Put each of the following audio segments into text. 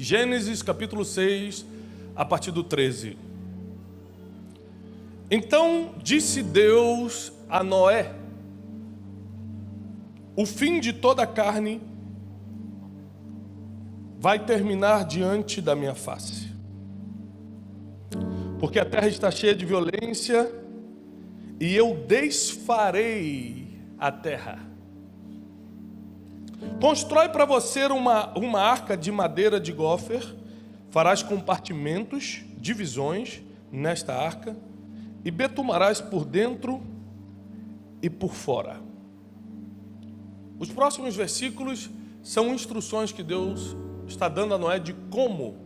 Gênesis capítulo 6, a partir do 13. Então disse Deus a Noé: o fim de toda a carne vai terminar diante da minha face, porque a terra está cheia de violência e eu desfarei a terra. Constrói para você uma arca de madeira de gófer, farás compartimentos, divisões nesta arca, e betumarás por dentro e por fora. Os próximos versículos são instruções que Deus está dando a Noé de como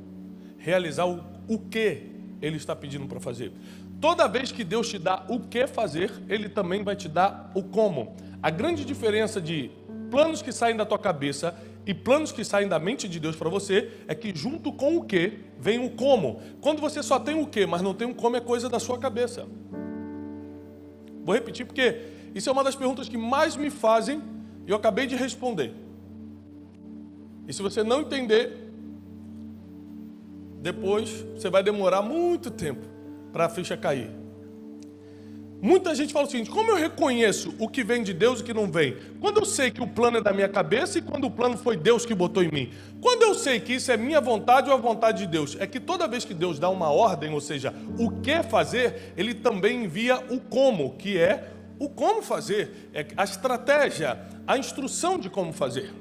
realizar o que Ele está pedindo para fazer. Toda vez que Deus te dá o que fazer, Ele também vai te dar o como. A grande diferença de planos que saem da tua cabeça e planos que saem da mente de Deus para você é que junto com o que vem o como. Quando você só tem o que, mas não tem o como, é coisa da sua cabeça. Vou repetir porque isso é uma das perguntas que mais me fazem e eu acabei de responder. E se você não entender, depois você vai demorar muito tempo para a ficha cair. Muita gente fala o seguinte: como eu reconheço o que vem de Deus e o que não vem? Quando eu sei que o plano é da minha cabeça e quando o plano foi Deus que botou em mim? Quando eu sei que isso é minha vontade ou a vontade de Deus? É que toda vez que Deus dá uma ordem, ou seja, o que fazer, Ele também envia o como, que é o como fazer, é a estratégia, a instrução de como fazer.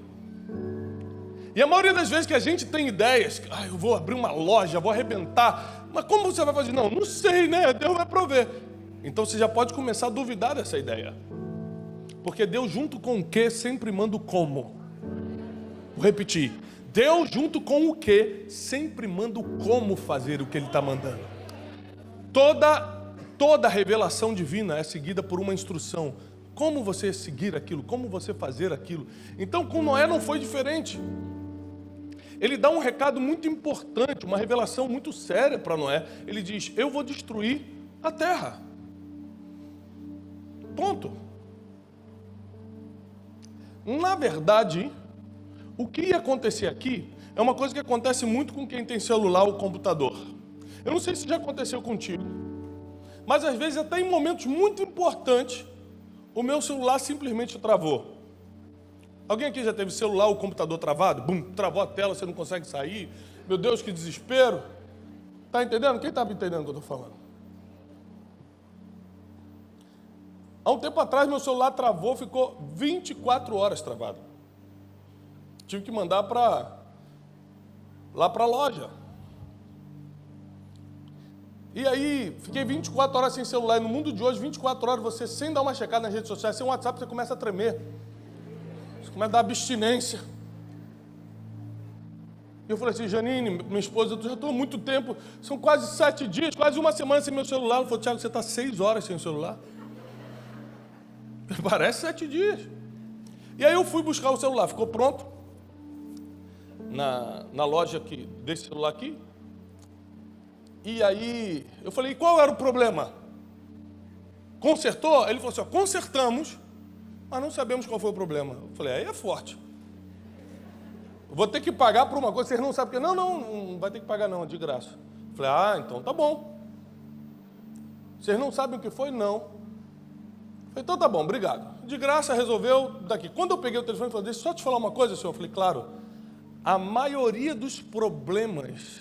E a maioria das vezes que a gente tem ideias, eu vou abrir uma loja, vou arrebentar, mas como você vai fazer? Não sei, né? Deus vai prover. Então você já pode começar a duvidar dessa ideia. Porque Deus junto com o que sempre manda o como. Vou repetir. Deus junto com o que sempre manda o como fazer o que Ele está mandando. Toda revelação divina é seguida por uma instrução. Como você seguir aquilo, como você fazer aquilo. Então com Noé não foi diferente. Ele dá um recado muito importante, uma revelação muito séria para Noé. Ele diz: eu vou destruir a terra. Ponto. Na verdade, o que ia acontecer aqui é uma coisa que acontece muito com quem tem celular ou computador. Eu não sei se já aconteceu contigo, mas às vezes até em momentos muito importantes, o meu celular simplesmente travou. Alguém aqui já teve celular ou computador travado? Bum, travou a tela, você não consegue sair. Meu Deus, que desespero. Está entendendo? Quem está entendendo o que eu estou falando? Há um tempo atrás, meu celular travou, ficou 24 horas travado. Tive que mandar lá para a loja. E aí, fiquei 24 horas sem celular. E no mundo de hoje, 24 horas, você sem dar uma checada nas redes sociais, sem um WhatsApp, você começa a tremer. Você começa a dar abstinência. E eu falei assim: Janine, minha esposa, eu já estou há muito tempo, são quase 7 dias, quase uma semana sem meu celular. Ela falou: Tiago, você está 6 horas sem o celular? Parece 7 dias. E aí eu fui buscar o celular, ficou pronto na loja aqui, desse celular aqui. E aí eu falei: qual era o problema? Consertou? Ele falou assim: consertamos, mas não sabemos qual foi o problema. Eu falei: aí é forte. Eu vou ter que pagar por uma coisa, vocês não sabem o que. Não vai ter que pagar não, é de graça. Eu falei: então tá bom. Vocês não sabem o que foi? Não. Eu falei: então tá bom, obrigado. De graça, resolveu daqui. Quando eu peguei o telefone e falei: deixa eu só te falar uma coisa, senhor. Eu falei: claro, a maioria dos problemas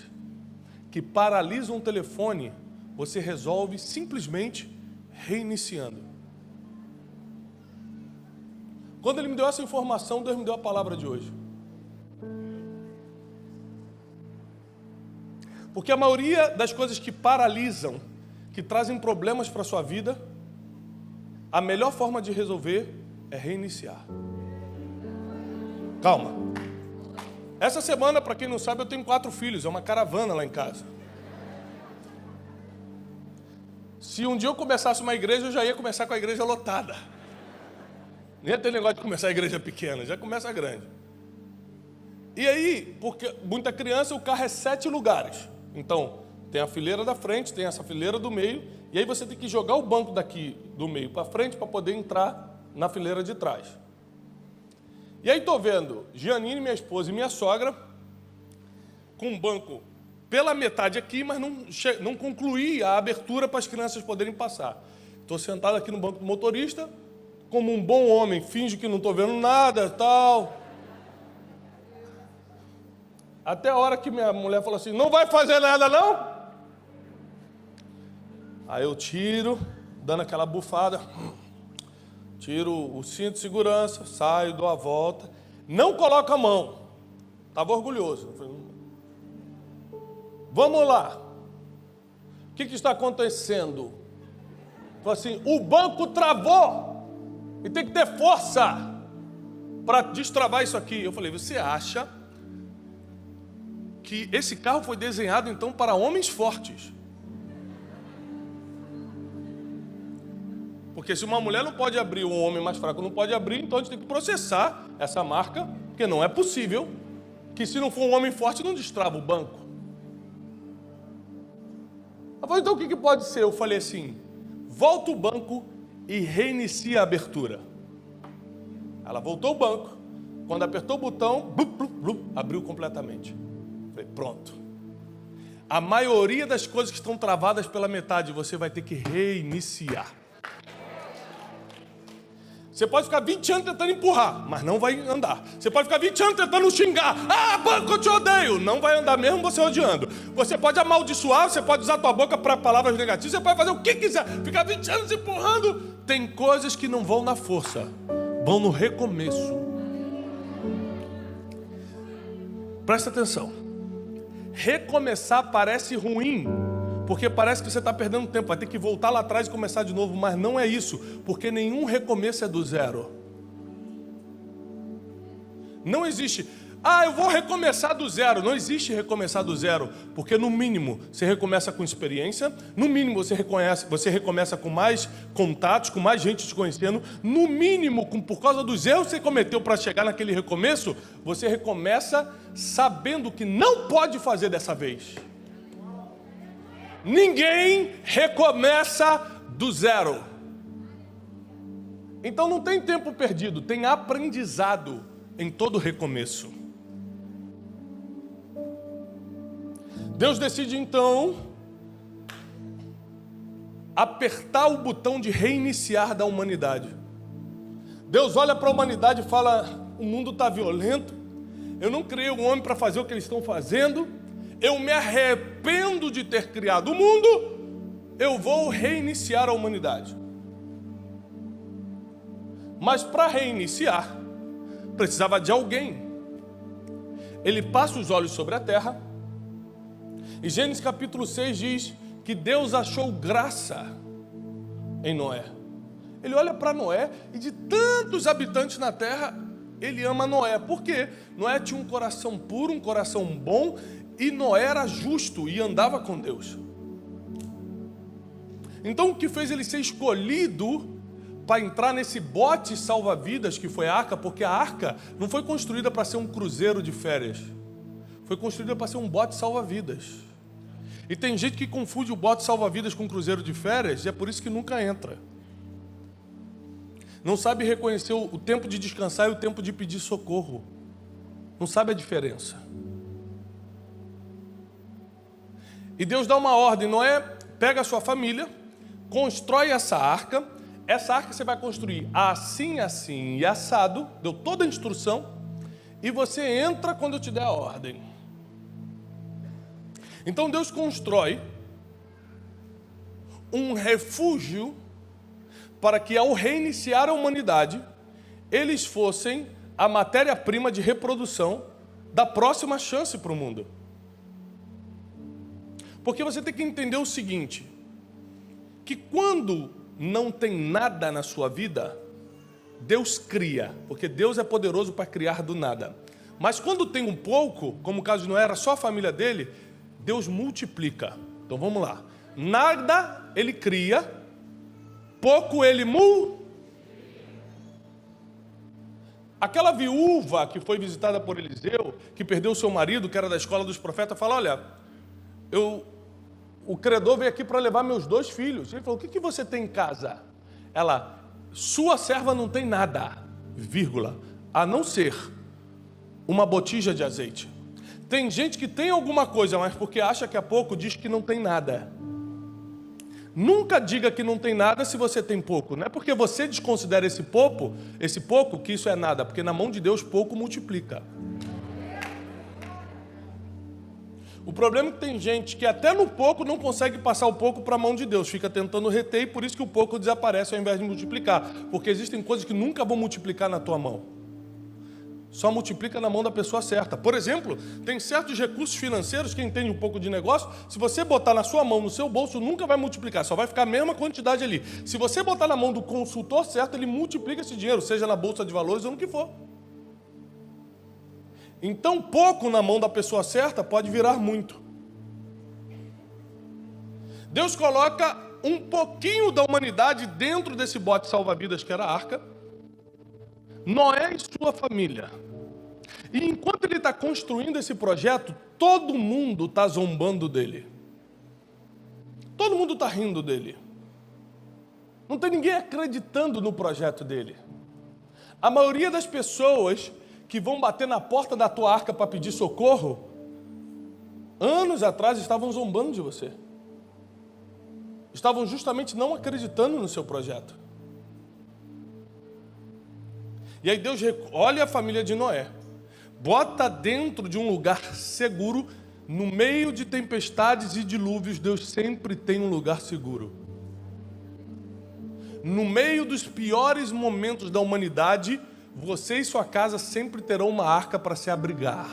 que paralisam o telefone, você resolve simplesmente reiniciando. Quando ele me deu essa informação, Deus me deu a palavra de hoje. Porque a maioria das coisas que paralisam, que trazem problemas para a sua vida, a melhor forma de resolver é reiniciar. Calma. Essa semana, para quem não sabe, eu tenho 4 filhos, é uma caravana lá em casa. Se um dia eu começasse uma igreja, eu já ia começar com a igreja lotada. Nem ia ter negócio de começar a igreja pequena, já começa grande. E aí, porque muita criança, o carro é 7 lugares. Então, tem a fileira da frente, tem essa fileira do meio, e aí você tem que jogar o banco daqui do meio para frente para poder entrar na fileira de trás. E aí estou vendo Gianine, minha esposa, e minha sogra com o banco pela metade aqui, mas não concluí a abertura para as crianças poderem passar. Estou sentado aqui no banco do motorista, como um bom homem, finge que não estou vendo nada, tal. Até a hora que minha mulher falou assim, não vai fazer nada não? Aí eu tiro, dando aquela bufada, tiro o cinto de segurança, saio, dou a volta, não coloco a mão. Estava orgulhoso. Vamos lá. O que está acontecendo? Falei assim, o banco travou e tem que ter força para destravar isso aqui. Eu falei, você acha que esse carro foi desenhado então para homens fortes? Porque se uma mulher não pode abrir, um homem mais fraco não pode abrir, então a gente tem que processar essa marca, porque não é possível que se não for um homem forte não destrava o banco. Ela falou, então o que pode ser? Eu falei assim, volta o banco e reinicia a abertura. Ela voltou o banco, quando apertou o botão, abriu completamente. Eu falei, pronto. A maioria das coisas que estão travadas pela metade, você vai ter que reiniciar. Você pode ficar 20 anos tentando empurrar, mas não vai andar. Você pode ficar 20 anos tentando xingar. Ah, banco, eu te odeio. Não vai andar mesmo você odiando. Você pode amaldiçoar, você pode usar a tua boca para palavras negativas, você pode fazer o que quiser. Ficar 20 anos empurrando. Tem coisas que não vão na força, vão no recomeço. Presta atenção. Recomeçar parece ruim, porque parece que você está perdendo tempo, vai ter que voltar lá atrás e começar de novo, mas não é isso, porque nenhum recomeço é do zero. Não existe, eu vou recomeçar do zero. Não existe recomeçar do zero, porque no mínimo você recomeça com experiência, no mínimo você recomeça com mais contatos, com mais gente te conhecendo, no mínimo, por causa dos erros que você cometeu para chegar naquele recomeço, você recomeça sabendo que não pode fazer dessa vez. Ninguém recomeça do zero. Então não tem tempo perdido, tem aprendizado em todo recomeço. Deus decide então apertar o botão de reiniciar da humanidade. Deus olha para a humanidade e fala, o mundo está violento, eu não criei o homem para fazer o que eles estão fazendo, eu me arrependo de ter criado o mundo, eu vou reiniciar a humanidade. Mas para reiniciar, precisava de alguém. Ele passa os olhos sobre a terra, e Gênesis capítulo 6 diz que Deus achou graça em Noé. Ele olha para Noé, e de tantos habitantes na terra, ele ama Noé. Por quê? Noé tinha um coração puro, um coração bom, e Noé era justo e andava com Deus. Então o que fez ele ser escolhido para entrar nesse bote salva-vidas que foi a arca? Porque a arca não foi construída para ser um cruzeiro de férias, foi construída para ser um bote salva-vidas. E tem gente que confunde o bote salva-vidas com um cruzeiro de férias, e é por isso que nunca entra. Não sabe reconhecer o tempo de descansar e o tempo de pedir socorro. Não sabe a diferença. E Deus dá uma ordem, Noé, pega a sua família, constrói essa arca você vai construir assim, assim e assado, deu toda a instrução, e você entra quando eu te der a ordem. Então Deus constrói um refúgio para que ao reiniciar a humanidade, eles fossem a matéria-prima de reprodução da próxima chance para o mundo. Porque você tem que entender o seguinte, que quando não tem nada na sua vida, Deus cria, porque Deus é poderoso para criar do nada. Mas quando tem um pouco, como o caso de Noé, era só a família dele, Deus multiplica. Então vamos lá. Nada ele cria, pouco ele Aquela viúva que foi visitada por Eliseu, que perdeu seu marido, que era da escola dos profetas, fala, olha, o credor veio aqui para levar meus 2 filhos. Ele falou, o que você tem em casa? Ela, sua serva não tem nada, vírgula, a não ser uma botija de azeite. Tem gente que tem alguma coisa, mas porque acha que é pouco, diz que não tem nada. Nunca diga que não tem nada se você tem pouco. Não é porque você desconsidera esse pouco que isso é nada, porque na mão de Deus pouco multiplica. O problema é que tem gente que até no pouco não consegue passar o pouco para a mão de Deus, fica tentando reter, e por isso que o pouco desaparece ao invés de multiplicar, porque existem coisas que nunca vão multiplicar na tua mão, só multiplica na mão da pessoa certa. Por exemplo, tem certos recursos financeiros, quem entende um pouco de negócio, se você botar na sua mão, no seu bolso, nunca vai multiplicar, só vai ficar a mesma quantidade ali. Se você botar na mão do consultor certo, ele multiplica esse dinheiro, seja na bolsa de valores ou no que for. Então, pouco na mão da pessoa certa pode virar muito. Deus coloca um pouquinho da humanidade dentro desse bote salva-vidas que era a arca, Noé e sua família. E enquanto ele está construindo esse projeto, todo mundo está zombando dele. Todo mundo está rindo dele. Não tem ninguém acreditando no projeto dele. A maioria das pessoas que vão bater na porta da tua arca para pedir socorro, anos atrás estavam zombando de você. Estavam justamente não acreditando no seu projeto. E aí Deus olha a família de Noé, bota dentro de um lugar seguro, no meio de tempestades e dilúvios, Deus sempre tem um lugar seguro. No meio dos piores momentos da humanidade, você e sua casa sempre terão uma arca para se abrigar.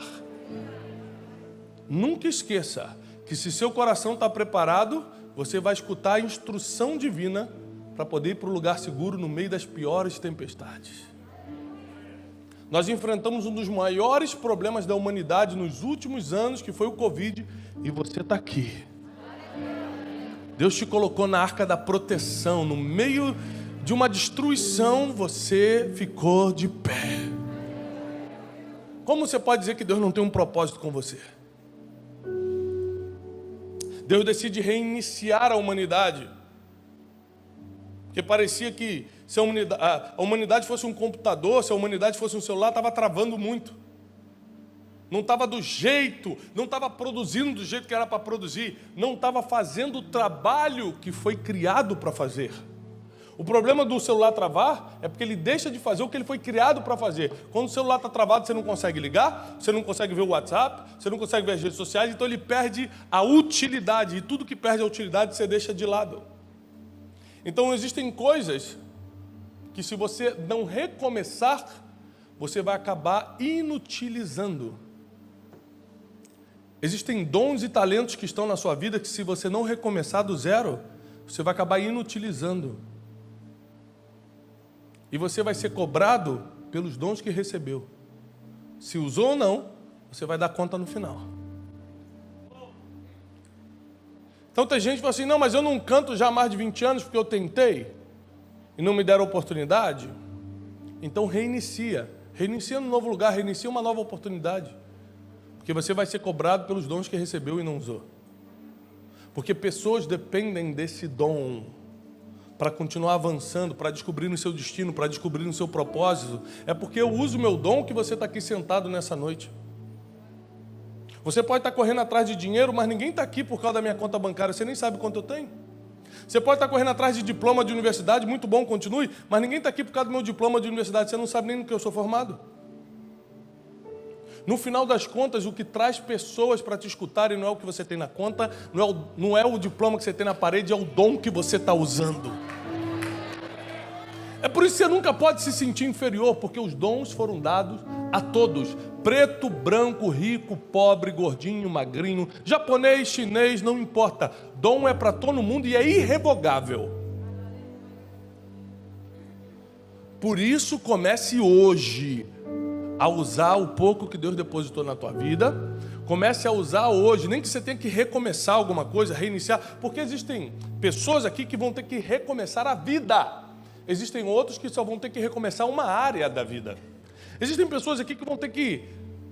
Nunca esqueça que se seu coração está preparado, você vai escutar a instrução divina para poder ir para o lugar seguro no meio das piores tempestades. Nós enfrentamos um dos maiores problemas da humanidade nos últimos anos, que foi o Covid, e você está aqui. Deus te colocou na arca da proteção, no meio de uma destruição, você ficou de pé. Como você pode dizer que Deus não tem um propósito com você? Deus decide reiniciar a humanidade, porque parecia que se a humanidade fosse um computador, se a humanidade fosse um celular, estava travando muito. Não estava do jeito, não estava produzindo do jeito que era para produzir, não estava fazendo o trabalho que foi criado para fazer. O problema do celular travar é porque ele deixa de fazer o que ele foi criado para fazer. Quando o celular está travado, você não consegue ligar, você não consegue ver o WhatsApp, você não consegue ver as redes sociais, então ele perde a utilidade, e tudo que perde a utilidade você deixa de lado. Então existem coisas que, se você não recomeçar, você vai acabar inutilizando. Existem dons e talentos que estão na sua vida que, se você não recomeçar do zero, você vai acabar inutilizando. E você vai ser cobrado pelos dons que recebeu. Se usou ou não, você vai dar conta no final. Então tem gente que fala assim, não, mas eu não canto já há mais de 20 anos porque eu tentei e não me deram oportunidade. Então reinicia no novo lugar, reinicia uma nova oportunidade. Porque você vai ser cobrado pelos dons que recebeu e não usou. Porque pessoas dependem desse dom para continuar avançando, para descobrir no seu destino, para descobrir no seu propósito. É porque eu uso o meu dom que você está aqui sentado nessa noite. Você pode estar correndo atrás de dinheiro, mas ninguém está aqui por causa da minha conta bancária, você nem sabe quanto eu tenho. Você pode estar correndo atrás de diploma de universidade, muito bom, continue, mas ninguém está aqui por causa do meu diploma de universidade, você não sabe nem no que eu sou formado. No final das contas, o que traz pessoas para te escutarem não é o que você tem na conta, não é o diploma que você tem na parede, é o dom que você está usando. É por isso que você nunca pode se sentir inferior, porque os dons foram dados a todos. Preto, branco, rico, pobre, gordinho, magrinho, japonês, chinês, não importa. Dom é para todo mundo e é irrevogável. Por isso, comece hoje a usar o pouco que Deus depositou na tua vida. Comece a usar hoje, nem que você tenha que recomeçar alguma coisa, reiniciar, porque existem pessoas aqui que vão ter que recomeçar a vida. Existem outros que só vão ter que recomeçar uma área da vida. Existem pessoas aqui que vão ter que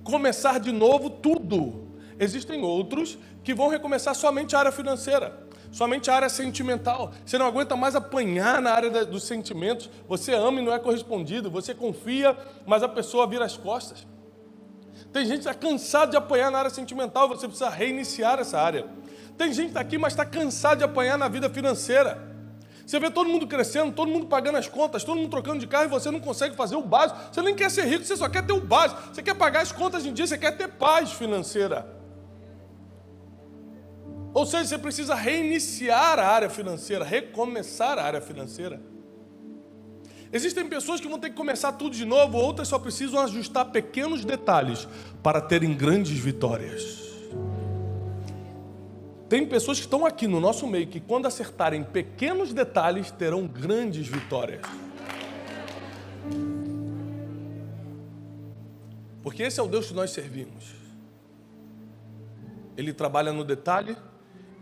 começar de novo tudo. Existem outros que vão recomeçar somente a área financeira, somente a área sentimental. Você não aguenta mais apanhar na área dos sentimentos. Você ama e não é correspondido. Você confia, mas a pessoa vira as costas. Tem gente que está cansado de apanhar na área sentimental, você precisa reiniciar essa área. Tem gente que está aqui, mas está cansado de apanhar na vida financeira. Você vê todo mundo crescendo, todo mundo pagando as contas, todo mundo trocando de carro e você não consegue fazer o básico. Você nem quer ser rico, você só quer ter o básico. Você quer pagar as contas em dia, você quer ter paz financeira. Ou seja, você precisa reiniciar a área financeira, recomeçar a área financeira. Existem pessoas que vão ter que começar tudo de novo, outras só precisam ajustar pequenos detalhes para terem grandes vitórias. Tem pessoas que estão aqui no nosso meio que quando acertarem pequenos detalhes terão grandes vitórias. Porque esse é o Deus que nós servimos. Ele trabalha no detalhe,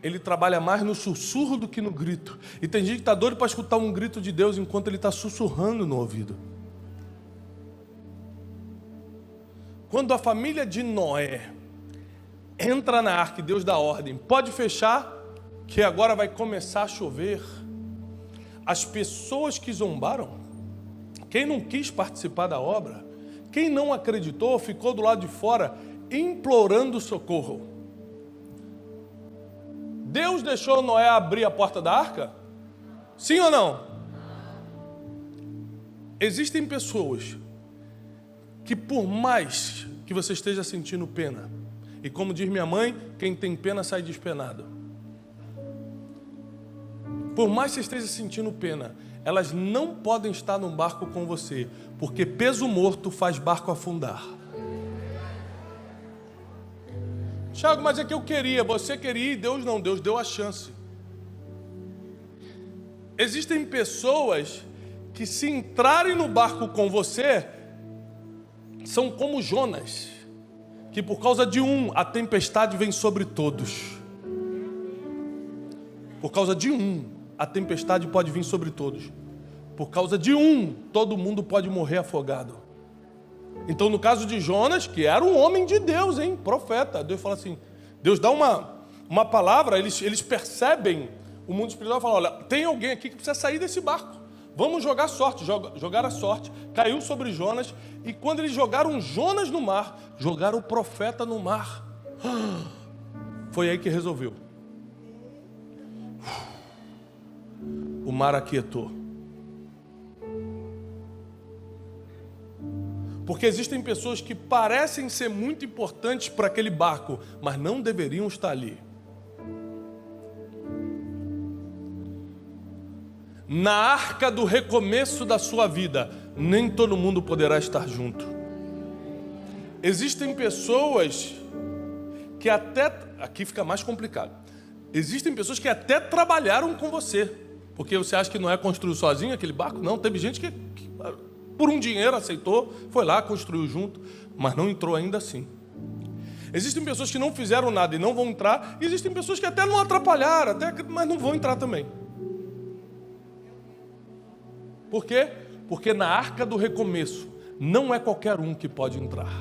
ele trabalha mais no sussurro do que no grito. E tem gente que está doido para escutar um grito de Deus enquanto ele está sussurrando no ouvido. Quando a família de Noé entra na arca e Deus dá ordem, pode fechar, que agora vai começar a chover. As pessoas que zombaram, quem não quis participar da obra, quem não acreditou, ficou do lado de fora implorando socorro. Deus deixou Noé abrir a porta da arca? Sim ou não? Existem pessoas que por mais que você esteja sentindo pena, e como diz minha mãe, quem tem pena sai despenado. Por mais que você esteja sentindo pena, elas não podem estar num barco com você, porque peso morto faz barco afundar. Tiago, mas é que eu queria, você queria e Deus não, Deus deu a chance. Existem pessoas que se entrarem no barco com você, são como Jonas, que por causa de um, a tempestade vem sobre todos. Por causa de um, a tempestade pode vir sobre todos. Por causa de um, todo mundo pode morrer afogado. Então, no caso de Jonas, que era um homem de Deus, profeta, Deus fala assim, Deus dá uma palavra, eles percebem, o mundo espiritual fala, olha, tem alguém aqui que precisa sair desse barco. Vamos jogar sorte, jogar a sorte. Caiu sobre Jonas, e quando eles jogaram Jonas no mar, jogaram o profeta no mar. Foi aí que resolveu. O mar aquietou. Porque existem pessoas que parecem ser muito importantes para aquele barco, mas não deveriam estar ali. Na arca do recomeço da sua vida, nem todo mundo poderá estar junto. Existem pessoas que até, aqui fica mais complicado, existem pessoas que até trabalharam com você, porque você acha que Noé construiu sozinho aquele barco? Não, teve gente que por um dinheiro aceitou, foi lá, construiu junto, mas não entrou ainda assim. Existem pessoas que não fizeram nada e não vão entrar, e existem pessoas que até não atrapalharam, mas não vão entrar também. Por quê? Porque na arca do recomeço não é qualquer um que pode entrar.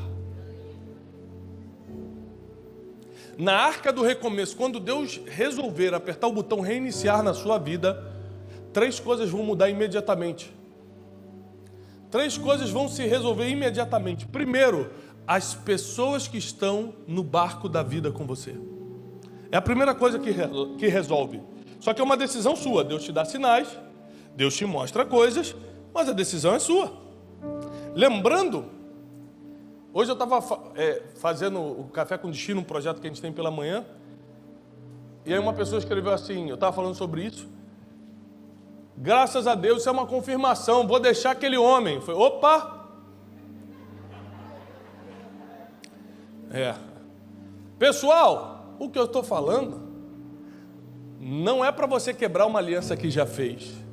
Na arca do recomeço, quando Deus resolver apertar o botão reiniciar na sua vida, 3 coisas vão mudar imediatamente. 3 coisas vão se resolver imediatamente. Primeiro, as pessoas que estão no barco da vida com você. É a primeira coisa que resolve. Só que é uma decisão sua. Deus te dá sinais, Deus te mostra coisas, mas a decisão é sua. Lembrando, hoje eu estava fazendo o Café com Destino, um projeto que a gente tem pela manhã, e aí uma pessoa escreveu assim, eu estava falando sobre isso, graças a Deus, isso é uma confirmação, vou deixar aquele homem. Foi, opa! Pessoal, o que eu estou falando não é para você quebrar uma aliança que já fez.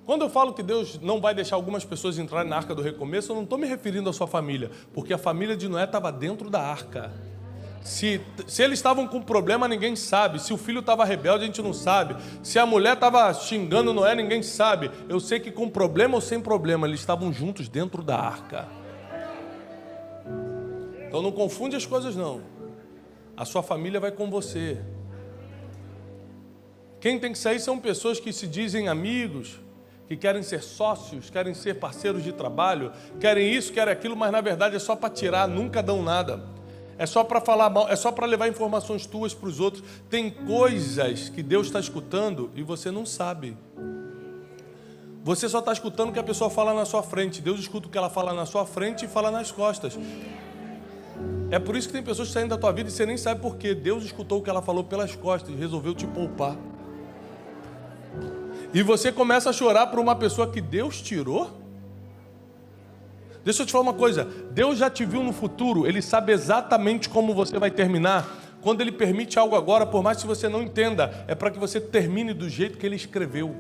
Quando eu falo que Deus não vai deixar algumas pessoas entrarem na arca do recomeço, eu não estou me referindo à sua família, porque a família de Noé estava dentro da arca. Se eles estavam com problema, ninguém sabe. Se o filho estava rebelde, a gente não sabe. Se a mulher estava xingando Noé, ninguém sabe. Eu sei que com problema ou sem problema, eles estavam juntos dentro da arca. Então não confunde as coisas não. A sua família vai com você. Quem tem que sair são pessoas que se dizem amigos, que querem ser sócios, querem ser parceiros de trabalho, querem isso, querem aquilo, mas na verdade é só para tirar, nunca dão nada. É só para falar mal, é só para levar informações tuas para os outros. Tem coisas que Deus está escutando e você não sabe. Você só está escutando o que a pessoa fala na sua frente. Deus escuta o que ela fala na sua frente e fala nas costas. É por isso que tem pessoas saindo da tua vida e você nem sabe por quê. Deus escutou o que ela falou pelas costas e resolveu te poupar. E você começa a chorar por uma pessoa que Deus tirou? Deixa eu te falar uma coisa. Deus já te viu no futuro. Ele sabe exatamente como você vai terminar. Quando Ele permite algo agora, por mais que você não entenda, é para que você termine do jeito que Ele escreveu.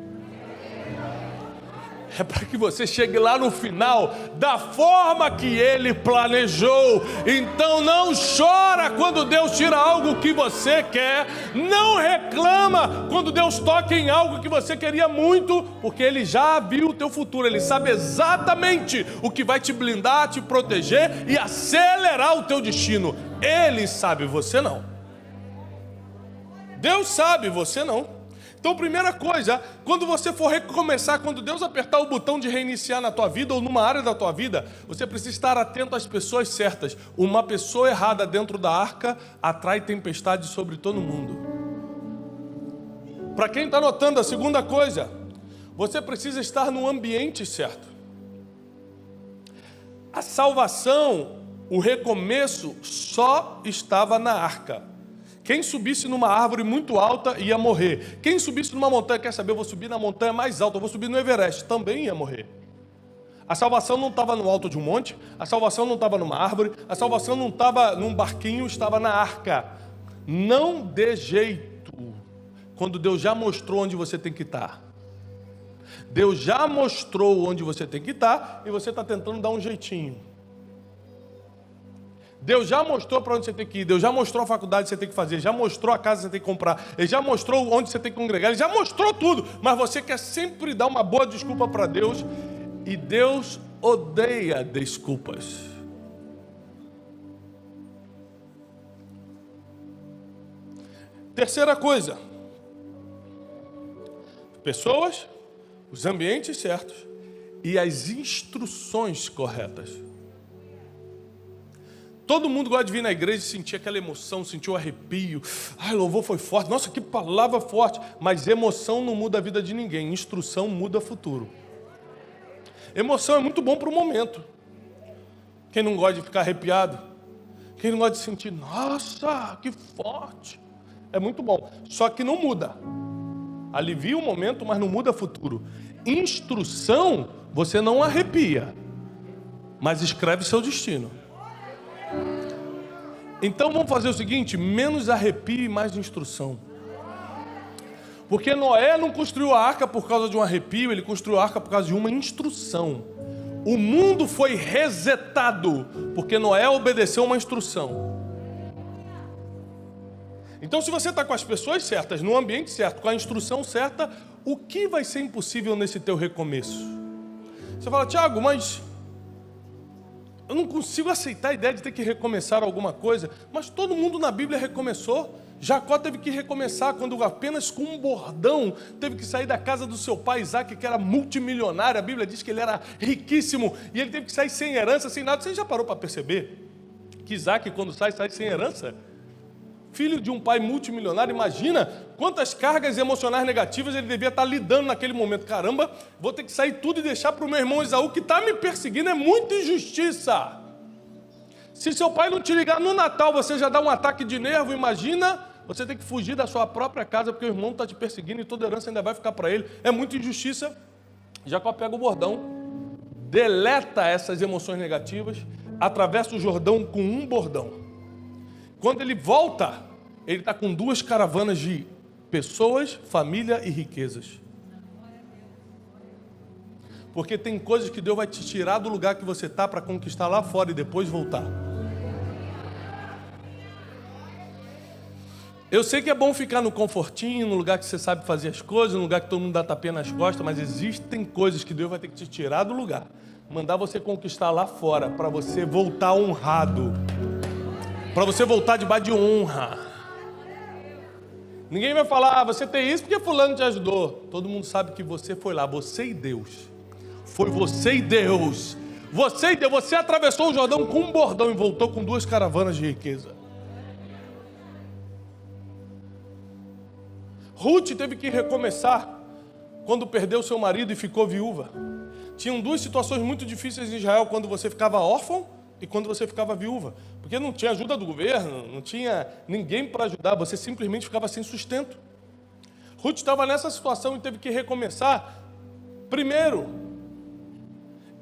É para que você chegue lá no final da forma que Ele planejou. Então não chora quando Deus tira algo que você quer. Não reclama quando Deus toca em algo que você queria muito, porque Ele já viu o teu futuro. Ele sabe exatamente o que vai te blindar, te proteger e acelerar o teu destino. Ele sabe, você não. Deus sabe, você não. Então, primeira coisa, quando você for recomeçar, quando Deus apertar o botão de reiniciar na tua vida ou numa área da tua vida, você precisa estar atento às pessoas certas. Uma pessoa errada dentro da arca atrai tempestade sobre todo mundo. Para quem está anotando, a segunda coisa, você precisa estar no ambiente certo. A salvação, o recomeço, só estava na arca. Quem subisse numa árvore muito alta ia morrer. Quem subisse numa montanha, quer saber, eu vou subir na montanha mais alta, eu vou subir no Everest, também ia morrer. A salvação não estava no alto de um monte, a salvação não estava numa árvore, a salvação não estava num barquinho, estava na arca. Não dê jeito, quando Deus já mostrou onde você tem que estar. Deus já mostrou onde você tem que estar e você está tentando dar um jeitinho. Deus já mostrou para onde você tem que ir, Deus já mostrou a faculdade que você tem que fazer, já mostrou a casa que você tem que comprar, Ele já mostrou onde você tem que congregar, Ele já mostrou tudo, mas você quer sempre dar uma boa desculpa para Deus, e Deus odeia desculpas. Terceira coisa, pessoas, os ambientes certos e as instruções corretas. Todo mundo gosta de vir na igreja e sentir aquela emoção, sentir o arrepio. Ai, louvor foi forte. Nossa, que palavra forte. Mas emoção não muda a vida de ninguém. Instrução muda o futuro. Emoção é muito bom para o momento. Quem não gosta de ficar arrepiado? Quem não gosta de sentir, nossa, que forte. É muito bom. Só que não muda. Alivia o momento, mas não muda o futuro. Instrução, você não arrepia, mas escreve seu destino. Então vamos fazer o seguinte, menos arrepio e mais instrução. Porque Noé não construiu a arca por causa de um arrepio, ele construiu a arca por causa de uma instrução. O mundo foi resetado porque Noé obedeceu uma instrução. Então se você está com as pessoas certas, no ambiente certo, com a instrução certa, o que vai ser impossível nesse teu recomeço? Você fala, Tiago, mas eu não consigo aceitar a ideia de ter que recomeçar alguma coisa, mas todo mundo na Bíblia recomeçou. Jacó teve que recomeçar quando apenas com um bordão teve que sair da casa do seu pai Isaac, que era multimilionário. A Bíblia diz que ele era riquíssimo e ele teve que sair sem herança, sem nada. Você já parou para perceber que Isaac, quando sai sem herança? Filho de um pai multimilionário, imagina quantas cargas emocionais negativas ele devia estar lidando naquele momento. Caramba, vou ter que sair tudo e deixar para o meu irmão Esaú, que está me perseguindo, é muita injustiça. Se seu pai não te ligar no Natal, você já dá um ataque de nervo, imagina, você tem que fugir da sua própria casa, porque o irmão está te perseguindo e toda herança ainda vai ficar para ele. É muita injustiça. Jacó pega o bordão, deleta essas emoções negativas, atravessa o Jordão com um bordão. Quando ele volta, ele está com 2 caravanas de pessoas, família e riquezas. Porque tem coisas que Deus vai te tirar do lugar que você está para conquistar lá fora e depois voltar. Eu sei que é bom ficar no confortinho, no lugar que você sabe fazer as coisas, no lugar que todo mundo dá tapinha nas costas, mas existem coisas que Deus vai ter que te tirar do lugar, mandar você conquistar lá fora, para você voltar honrado. Para você voltar debaixo de honra. Ninguém vai falar, você tem isso porque fulano te ajudou. Todo mundo sabe que você foi lá, você e Deus. Foi você e Deus. Você e Deus. Você atravessou o Jordão com um bordão e voltou com 2 caravanas de riqueza. Ruth teve que recomeçar quando perdeu seu marido e ficou viúva. Tinham 2 situações muito difíceis em Israel, quando você ficava órfão e quando você ficava viúva. Porque não tinha ajuda do governo, não tinha ninguém para ajudar, você simplesmente ficava sem sustento. Ruth estava nessa situação e teve que recomeçar, primeiro,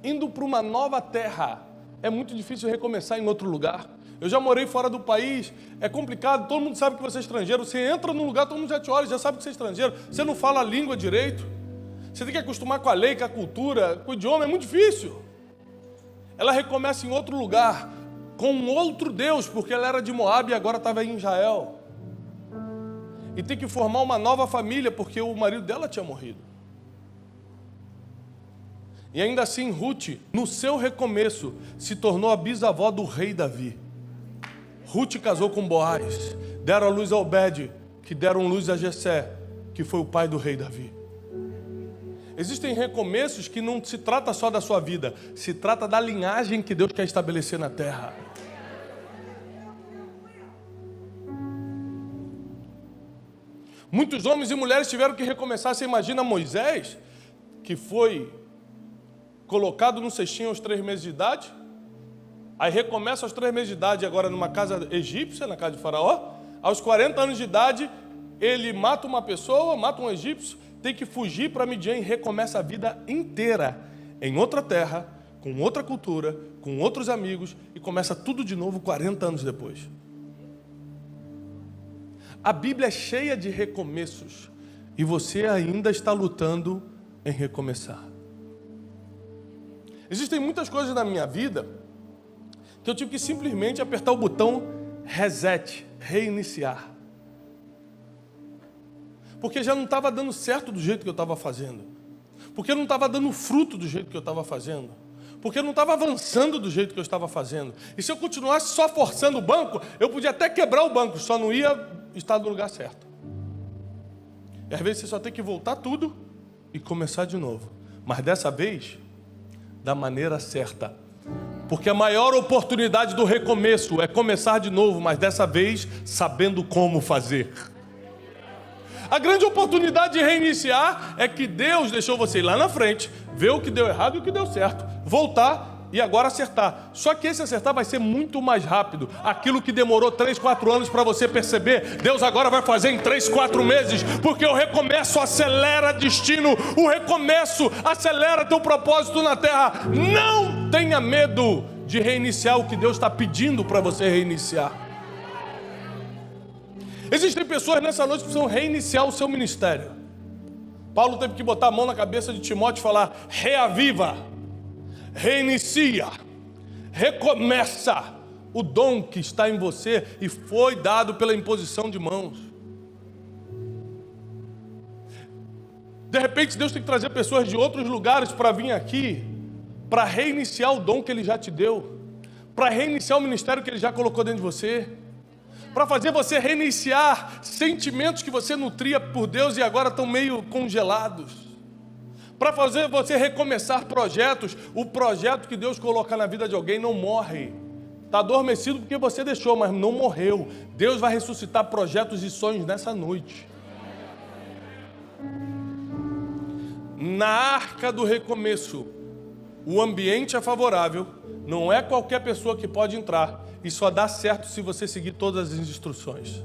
indo para uma nova terra. É muito difícil recomeçar em outro lugar. Eu já morei fora do país, é complicado, todo mundo sabe que você é estrangeiro. Você entra num lugar, todo mundo já te olha, já sabe que você é estrangeiro. Você não fala a língua direito. Você tem que acostumar com a lei, com a cultura, com o idioma, é muito difícil. Ela recomeça em outro lugar, com um outro Deus, porque ela era de Moabe e agora estava em Israel. E tem que formar uma nova família, porque o marido dela tinha morrido. E ainda assim, Ruth, no seu recomeço, se tornou a bisavó do rei Davi. Ruth casou com Boaz, deram a luz a Obed, que deram luz a Jessé, que foi o pai do rei Davi. Existem recomeços que não se trata só da sua vida, se trata da linhagem que Deus quer estabelecer na terra. Muitos homens e mulheres tiveram que recomeçar. Você imagina Moisés, que foi colocado no cestinho aos 3 meses de idade, aí recomeça aos 3 meses de idade, agora numa casa egípcia, na casa de Faraó. Aos 40 anos de idade, ele mata uma pessoa, mata um egípcio, tem que fugir para Midian e recomeça a vida inteira em outra terra, com outra cultura, com outros amigos, e começa tudo de novo 40 anos depois. A Bíblia é cheia de recomeços e você ainda está lutando em recomeçar. Existem muitas coisas na minha vida que eu tive que simplesmente apertar o botão reset, reiniciar. Porque já não estava dando certo do jeito que eu estava fazendo. Porque não estava dando fruto do jeito que eu estava fazendo. Porque não estava avançando do jeito que eu estava fazendo. E se eu continuasse só forçando o banco, eu podia até quebrar o banco, só não ia estar no lugar certo. E às vezes você só tem que voltar tudo e começar de novo. Mas dessa vez, da maneira certa. Porque a maior oportunidade do recomeço é começar de novo, mas dessa vez sabendo como fazer. A grande oportunidade de reiniciar é que Deus deixou você ir lá na frente, ver o que deu errado e o que deu certo, voltar e agora acertar. Só que esse acertar vai ser muito mais rápido. Aquilo que demorou 3, 4 anos para você perceber, Deus agora vai fazer em 3, 4 meses, porque o recomeço acelera destino, o recomeço acelera teu propósito na terra. Não tenha medo de reiniciar o que Deus está pedindo para você reiniciar. Existem pessoas nessa noite que precisam reiniciar o seu ministério. Paulo teve que botar a mão na cabeça de Timóteo e falar: reaviva, reinicia, recomeça o dom que está em você e foi dado pela imposição de mãos. De repente Deus tem que trazer pessoas de outros lugares para vir aqui, para reiniciar o dom que Ele já te deu, para reiniciar o ministério que Ele já colocou dentro de você, para fazer você reiniciar sentimentos que você nutria por Deus e agora estão meio congelados, para fazer você recomeçar projetos. O projeto que Deus colocar na vida de alguém não morre, está adormecido porque você deixou, mas não morreu. Deus vai ressuscitar projetos e sonhos nessa noite. Na arca do recomeço, o ambiente é favorável, não é qualquer pessoa que pode entrar, e só dá certo se você seguir todas as instruções.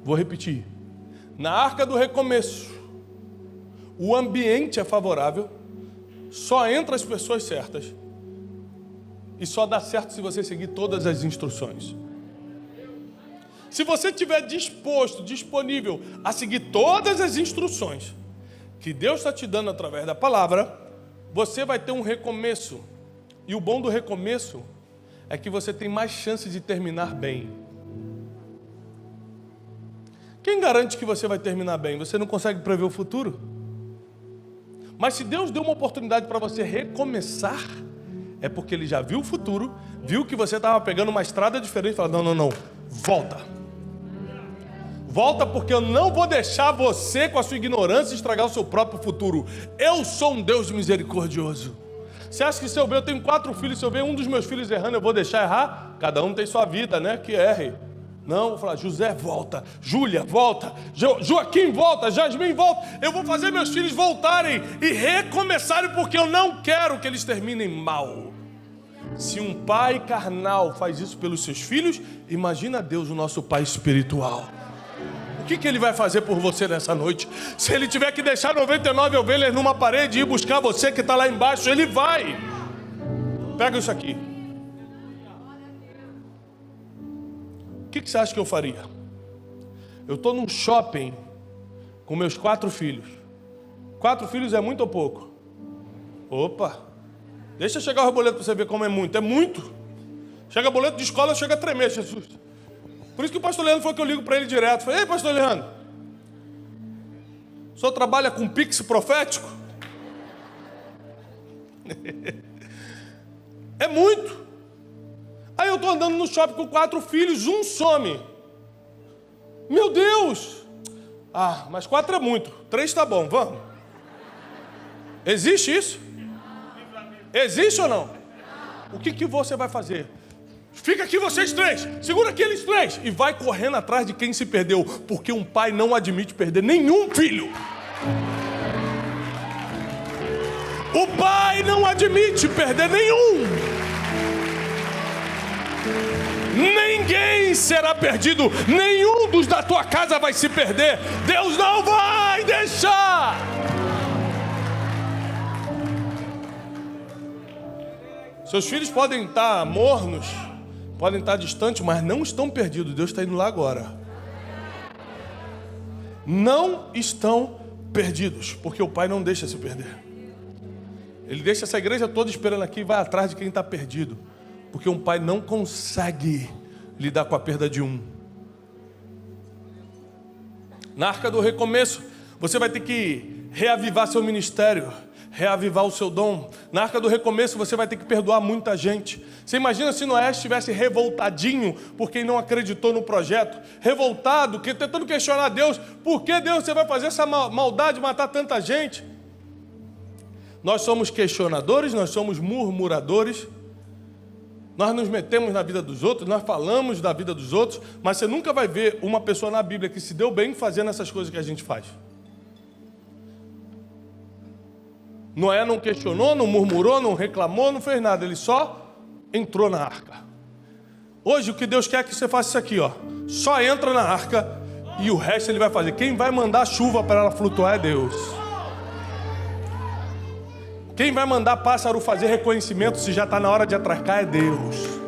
Vou repetir. Na arca do recomeço, o ambiente é favorável, só entra as pessoas certas, e só dá certo se você seguir todas as instruções. Se você estiver disposto, disponível a seguir todas as instruções que Deus está te dando através da palavra, você vai ter um recomeço. E o bom do recomeço é que você tem mais chance de terminar bem. Quem garante que você vai terminar bem? Você não consegue prever o futuro? Mas se Deus deu uma oportunidade para você recomeçar, é porque Ele já viu o futuro, viu que você estava pegando uma estrada diferente e falou: não, volta. Volta, porque eu não vou deixar você, com a sua ignorância, estragar o seu próprio futuro. Eu sou um Deus misericordioso. Você acha que se eu ver, eu tenho 4 filhos, se eu ver um dos meus filhos errando, eu vou deixar errar? Cada um tem sua vida, né? Que erre. Não, vou falar, José, volta. Júlia, volta. Joaquim, volta. Jasmim, volta. Eu vou fazer meus filhos voltarem e recomeçarem, porque eu não quero que eles terminem mal. Se um pai carnal faz isso pelos seus filhos, imagina Deus, o nosso pai espiritual. O que ele vai fazer por você nessa noite? Se ele tiver que deixar 99 ovelhas numa parede e ir buscar você que está lá embaixo, ele vai. Pega isso aqui. O que você acha que eu faria? Eu estou num shopping com meus 4 filhos. 4 filhos é muito ou pouco? Opa! Deixa chegar o boleto para você ver como é muito. É muito. Chega boleto de escola, chega a tremer, Jesus. Por isso que o pastor Leandro foi que eu ligo para ele direto. Falei, ei, pastor Leandro, o senhor trabalha com pix profético? É muito. Aí eu estou andando no shopping com 4 filhos, um some. Meu Deus! Ah, mas 4 é muito. 3 tá bom, vamos. Existe isso? Existe ou não? O que você vai fazer? Fica aqui vocês 3, segura aqueles 3 e vai correndo atrás de quem se perdeu, porque um pai não admite perder nenhum filho. O pai não admite perder nenhum. Ninguém será perdido, nenhum dos da tua casa vai se perder. Deus não vai deixar. Seus filhos podem estar mornos, podem estar distantes, mas não estão perdidos. Deus está indo lá agora. Não estão perdidos, porque o pai não deixa se perder. Ele deixa essa igreja toda esperando aqui e vai atrás de quem está perdido, porque um pai não consegue lidar com a perda de um. Na Arca do Recomeço, você vai ter que reavivar seu ministério, reavivar o seu dom. Na Arca do Recomeço você vai ter que perdoar muita gente. Você imagina se Noé estivesse revoltadinho por quem não acreditou no projeto, revoltado, tentando questionar Deus, por que Deus você vai fazer essa maldade, matar tanta gente? Nós somos questionadores, nós somos murmuradores, nós nos metemos na vida dos outros, nós falamos da vida dos outros, mas você nunca vai ver uma pessoa na Bíblia que se deu bem fazendo essas coisas que a gente faz. Noé não questionou, não murmurou, não reclamou, não fez nada. Ele só entrou na arca. Hoje o que Deus quer é que você faça isso aqui, ó. Só entra na arca e o resto Ele vai fazer. Quem vai mandar chuva para ela flutuar é Deus. Quem vai mandar pássaro fazer reconhecimento se já está na hora de atracar é Deus.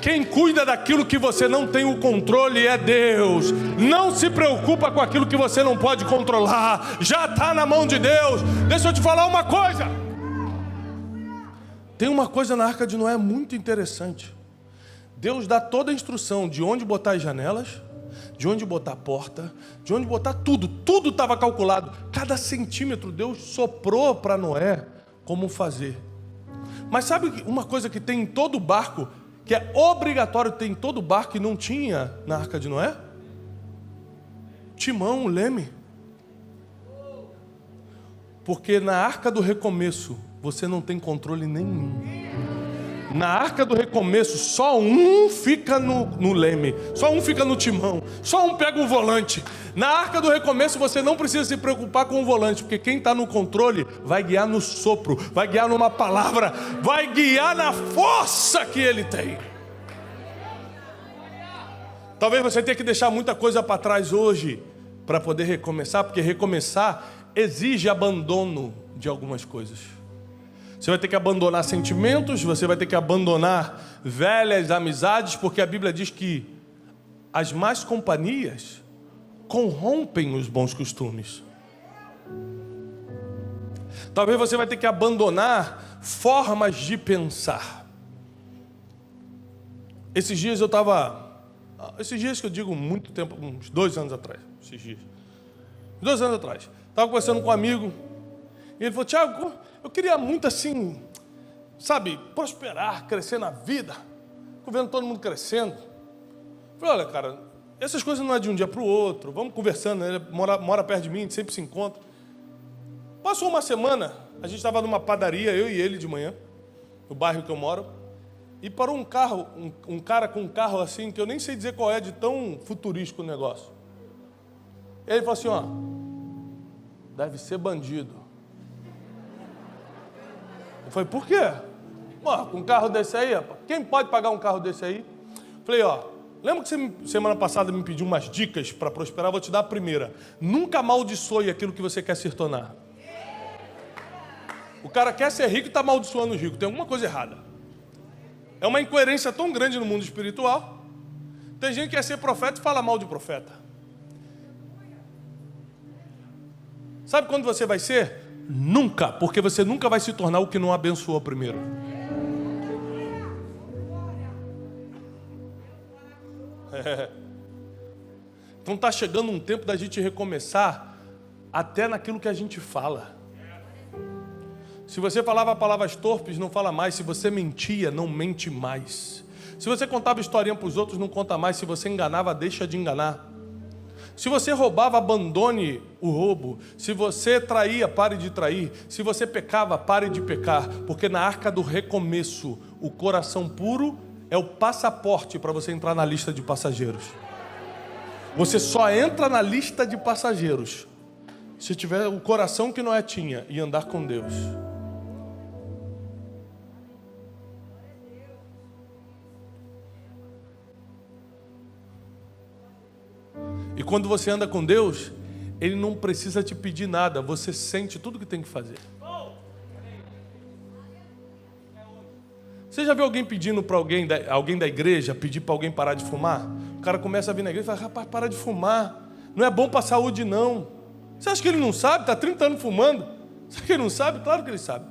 Quem cuida daquilo que você não tem o controle é Deus. Não se preocupa com aquilo que você não pode controlar. Já está na mão de Deus. Deixa eu te falar uma coisa. Tem uma coisa na Arca de Noé muito interessante. Deus dá toda a instrução de onde botar as janelas, de onde botar a porta, de onde botar tudo. Tudo estava calculado. Cada centímetro Deus soprou para Noé como fazer. Mas sabe uma coisa que tem em todo barco, que é obrigatório ter em todo barco e não tinha na Arca de Noé? Timão, leme. Porque na Arca do Recomeço você não tem controle nenhum. Na Arca do Recomeço só um fica no leme, só um fica no timão, só um pega o volante. Na Arca do Recomeço você não precisa se preocupar com o volante, porque quem está no controle vai guiar no sopro, vai guiar numa palavra, vai guiar na força que ele tem. Talvez você tenha que deixar muita coisa para trás hoje para poder recomeçar, porque recomeçar exige abandono de algumas coisas. Você vai ter que abandonar sentimentos, você vai ter que abandonar velhas amizades, porque a Bíblia diz que as más companhias corrompem os bons costumes. Talvez você vai ter que abandonar formas de pensar. Esses dias que eu digo muito tempo, uns 2 anos atrás, esses dias. 2 anos atrás, estava conversando com um amigo, e ele falou, Tiago, eu queria muito assim, sabe, prosperar, crescer na vida, vendo todo mundo crescendo. Eu falei, olha cara, essas coisas não é de um dia para o outro. Vamos conversando, ele mora perto de mim, a gente sempre se encontra. Passou uma semana, a gente estava numa padaria, eu e ele de manhã, no bairro que eu moro, e parou um carro, um cara com um carro assim, que eu nem sei dizer qual é, de tão futurístico o negócio. E ele falou assim, ó, deve ser bandido. Eu falei, por quê? Pô, com um carro desse aí, rapaz, quem pode pagar um carro desse aí? Falei, ó, lembra que você semana passada me pediu umas dicas para prosperar? Vou te dar a primeira. Nunca amaldiçoe aquilo que você quer se tornar. O cara quer ser rico e está amaldiçoando o rico. Tem alguma coisa errada. É uma incoerência tão grande no mundo espiritual. Tem gente que quer ser profeta e fala mal de profeta. Sabe quando você vai ser? Nunca, porque você nunca vai se tornar o que não abençoou primeiro. Então está chegando um tempo da gente recomeçar até naquilo que a gente fala. Se você falava palavras torpes, não fala mais. Se você mentia, não mente mais. Se você contava historinha para os outros, não conta mais. Se você enganava, deixa de enganar. Se você roubava, abandone o roubo. Se você traía, pare de trair. Se você pecava, pare de pecar. Porque na arca do recomeço, o coração puro é o passaporte para você entrar na lista de passageiros. Você só entra na lista de passageiros se tiver o coração que Noé tinha e andar com Deus. E quando você anda com Deus, Ele não precisa te pedir nada, você sente tudo que tem que fazer. Você já viu alguém pedindo para alguém da igreja, pedir para alguém parar de fumar? O cara começa a vir na igreja e fala, rapaz, para de fumar, não é bom para a saúde não. Você acha que ele não sabe? Está 30 anos fumando. Você acha que ele não sabe? Claro que ele sabe.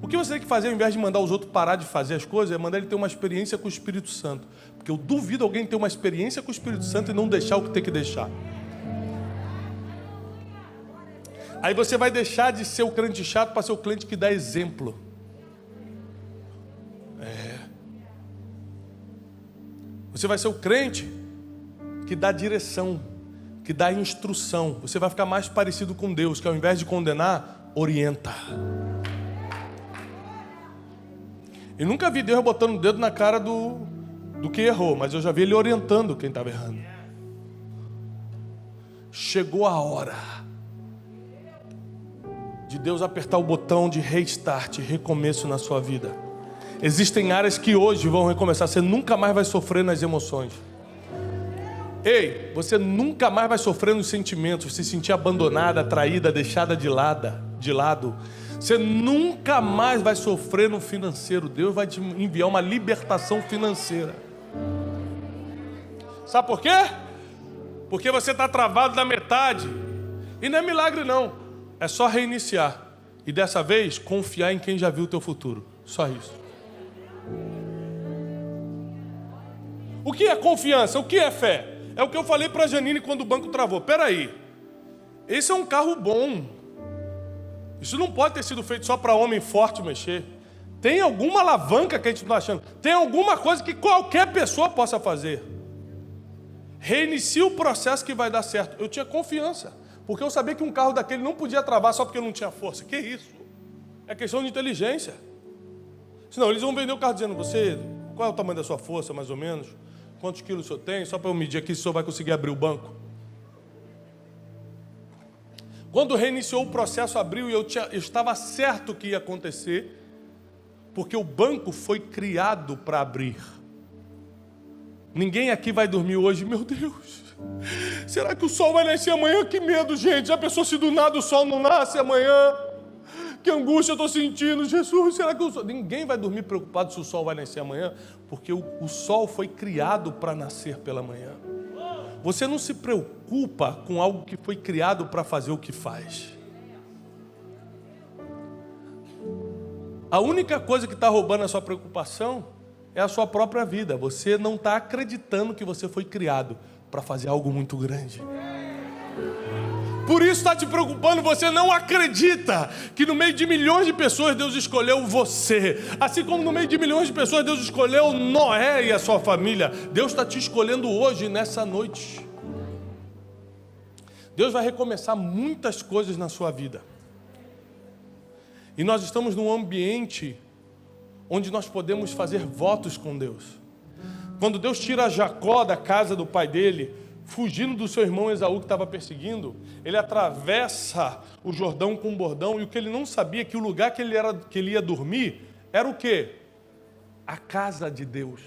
O que você tem que fazer, ao invés de mandar os outros parar de fazer as coisas, é mandar ele ter uma experiência com o Espírito Santo. Porque eu duvido alguém ter uma experiência com o Espírito Santo e não deixar o que tem que deixar. Aí você vai deixar de ser o crente chato para ser o crente que dá exemplo. Você vai ser o crente que dá direção, que dá instrução. Você vai ficar mais parecido com Deus, que ao invés de condenar, orienta. Eu nunca vi Deus botando o dedo na cara do que errou, mas eu já vi Ele orientando quem estava errando. Chegou a hora de Deus apertar o botão de restart, recomeço na sua vida. Existem áreas que hoje vão recomeçar. Você nunca mais vai sofrer nas emoções. Ei, você nunca mais vai sofrer nos sentimentos, se sentir abandonada, traída, deixada de lado. Você nunca mais vai sofrer no financeiro. Deus vai te enviar uma libertação financeira. Sabe por quê? Porque você está travado na metade. E não é milagre não. É só reiniciar. E dessa vez, confiar em quem já viu o teu futuro. Só isso. O que é confiança? O que é fé? É o que eu falei para a Janine quando o banco travou. Peraí, esse é um carro bom. Isso não pode ter sido feito só para homem forte mexer. Tem alguma alavanca que a gente não está achando. Tem alguma coisa que qualquer pessoa possa fazer. Reinicia o processo que vai dar certo. Eu tinha confiança, porque eu sabia que um carro daquele não podia travar só porque eu não tinha força. Que isso? É questão de inteligência. Senão eles vão vender o carro dizendo, qual é o tamanho da sua força, mais ou menos? Quantos quilos o senhor tem? Só para eu medir aqui se o senhor vai conseguir abrir o banco. Quando reiniciou o processo, abriu e eu estava certo que ia acontecer, porque o banco foi criado para abrir. Ninguém aqui vai dormir hoje, meu Deus, será que o sol vai nascer amanhã? Que medo, gente, já pensou se do nada o sol não nasce amanhã? Que angústia eu estou sentindo, Jesus, será que o sol... Ninguém vai dormir preocupado se o sol vai nascer amanhã, porque o sol foi criado para nascer pela manhã. Você não se preocupa com algo que foi criado para fazer o que faz. A única coisa que está roubando a sua preocupação é a sua própria vida. Você não está acreditando que você foi criado para fazer algo muito grande. Por isso está te preocupando, você não acredita que no meio de milhões de pessoas Deus escolheu você. Assim como no meio de milhões de pessoas Deus escolheu Noé e a sua família. Deus está te escolhendo hoje, nessa noite. Deus vai recomeçar muitas coisas na sua vida. E nós estamos num ambiente onde nós podemos fazer votos com Deus. Quando Deus tira Jacó da casa do pai dele, fugindo do seu irmão Esaú que estava perseguindo, ele atravessa o Jordão com um bordão, e o que ele não sabia é que o lugar que ele ia dormir era o quê? A casa de Deus.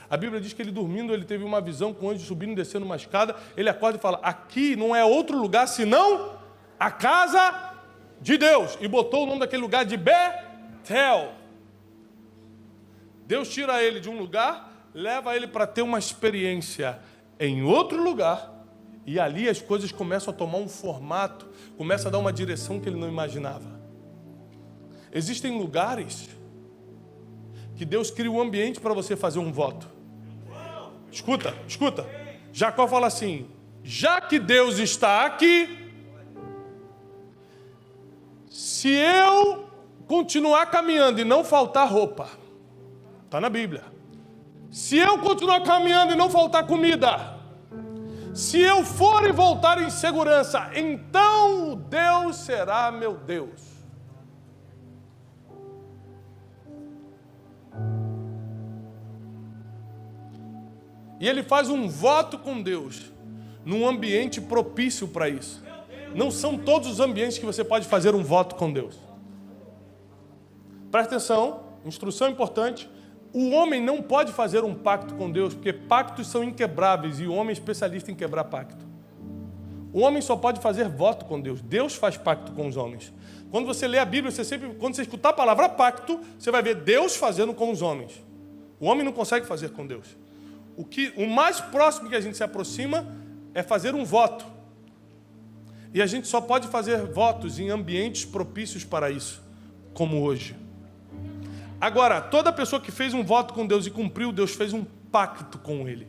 A Bíblia diz que ele dormindo, ele teve uma visão com o anjo subindo e descendo uma escada, ele acorda e fala, aqui não é outro lugar senão a casa de Deus, e botou o nome daquele lugar de Betel. Deus tira ele de um lugar, leva ele para ter uma experiência em outro lugar, e ali as coisas começam a tomar um formato, começa a dar uma direção que ele não imaginava. Existem lugares que Deus cria um ambiente para você fazer um voto. Escuta. Jacó fala assim, já que Deus está aqui, se eu continuar caminhando e não faltar roupa, está na Bíblia. Se eu continuar caminhando e não faltar comida, se eu for e voltar em segurança, então Deus será meu Deus. E ele faz um voto com Deus, num ambiente propício para isso. Não são todos os ambientes que você pode fazer um voto com Deus. Presta atenção, instrução importante. O homem não pode fazer um pacto com Deus, porque pactos são inquebráveis, e o homem é especialista em quebrar pacto. O homem só pode fazer voto com Deus. Deus faz pacto com os homens. Quando você lê a Bíblia, quando você escutar a palavra pacto, você vai ver Deus fazendo com os homens. O homem não consegue fazer com Deus. O mais próximo que a gente se aproxima é fazer um voto. E a gente só pode fazer votos em ambientes propícios para isso, como hoje. Agora, toda pessoa que fez um voto com Deus e cumpriu, Deus fez um pacto com ele.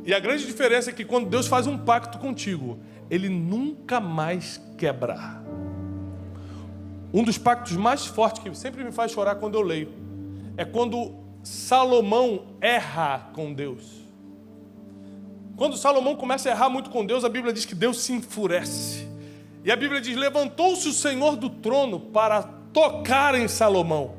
E a grande diferença é que quando Deus faz um pacto contigo, Ele nunca mais quebra. Um dos pactos mais fortes que sempre me faz chorar quando eu leio é quando Salomão erra com Deus. Quando Salomão começa a errar muito com Deus, a Bíblia diz que Deus se enfurece. E a Bíblia diz, levantou-se o Senhor do trono para tocar em Salomão.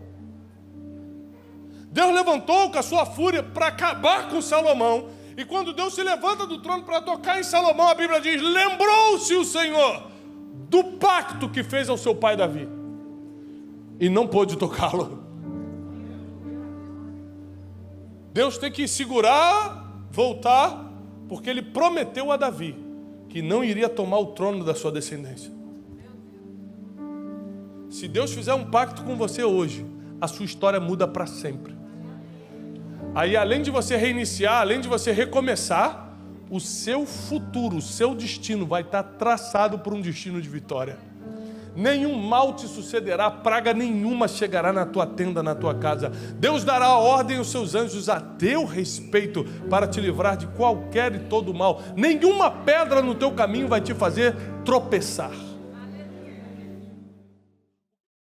Deus levantou com a sua fúria para acabar com Salomão. E quando Deus se levanta do trono para tocar em Salomão, a Bíblia diz, lembrou-se o Senhor do pacto que fez ao seu pai Davi. E não pôde tocá-lo. Deus tem que segurar, voltar, porque Ele prometeu a Davi que não iria tomar o trono da sua descendência. Se Deus fizer um pacto com você hoje, a sua história muda para sempre. Aí, além de você reiniciar, além de você recomeçar, o seu futuro, o seu destino vai estar traçado por um destino de vitória. Nenhum mal te sucederá, praga nenhuma chegará na tua tenda, na tua casa. Deus dará ordem aos seus anjos a teu respeito para te livrar de qualquer e todo mal. Nenhuma pedra no teu caminho vai te fazer tropeçar.